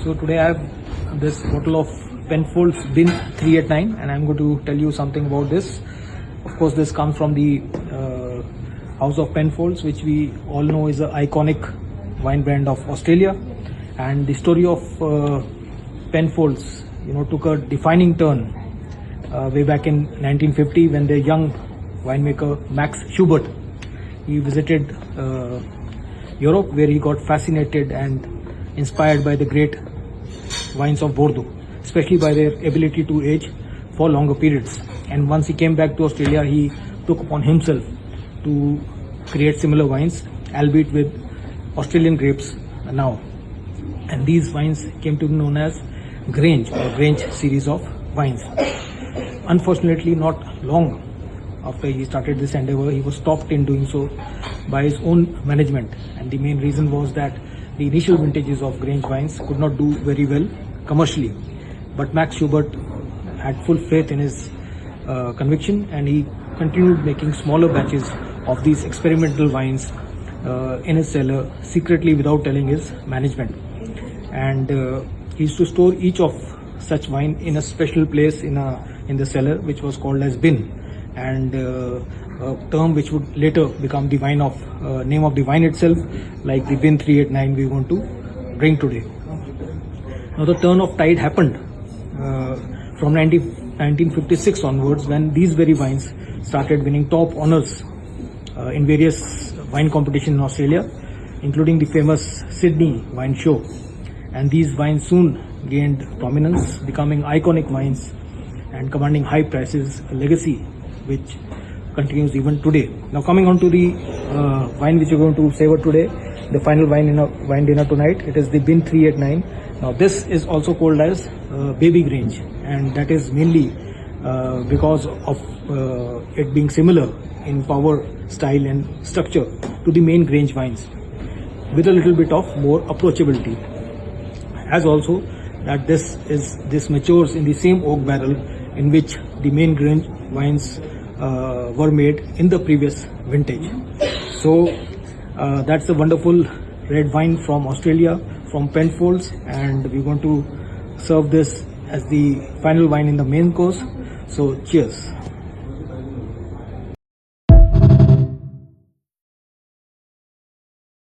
So today I have this bottle of Penfolds Bin 389 and I'm going to tell you something about this. Of course, this comes from the House of Penfolds, which we all know is an iconic wine brand of Australia. And the story of Penfolds, took a defining turn way back in 1950 when the young winemaker Max Schubert, he visited Europe, where he got fascinated and inspired by the great wines of Bordeaux, especially by their ability to age for longer periods. And once he came back to Australia, he took upon himself to create similar wines, albeit with Australian grapes now. And these wines came to be known as Grange or Grange series of wines. Unfortunately, not long after he started this endeavor, he was stopped in doing so by his own management. And the main reason was that the initial vintages of Grange wines could not do very well commercially. But Max Schubert had full faith in his conviction, and he continued making smaller batches of these experimental wines in his cellar secretly without telling his management. And he used to store each of such wine in a special place in the cellar, which was called as bin, and a term which would later become the wine of name of the wine itself, like the Bin 389 we want to drink today. Now the turn of tide happened from 1956 onwards, when these very wines started winning top honors in various wine competitions in Australia, including the famous Sydney Wine Show. And these wines soon gained prominence, becoming iconic wines and commanding high prices, a legacy which continues even today. Now coming on to the wine which we're going to savor today, the final wine in our wine dinner tonight, it is the Bin 389. Now this is also called as Baby Grange, and that is mainly because of it being similar in power, style and structure to the main Grange wines, with a little bit of more approachability. As also that this matures in the same oak barrel in which the main Grange wines were made in the previous vintage. So that's a wonderful red wine from Australia, from Penfolds, and we're going to serve this as the final wine in the main course. So cheers.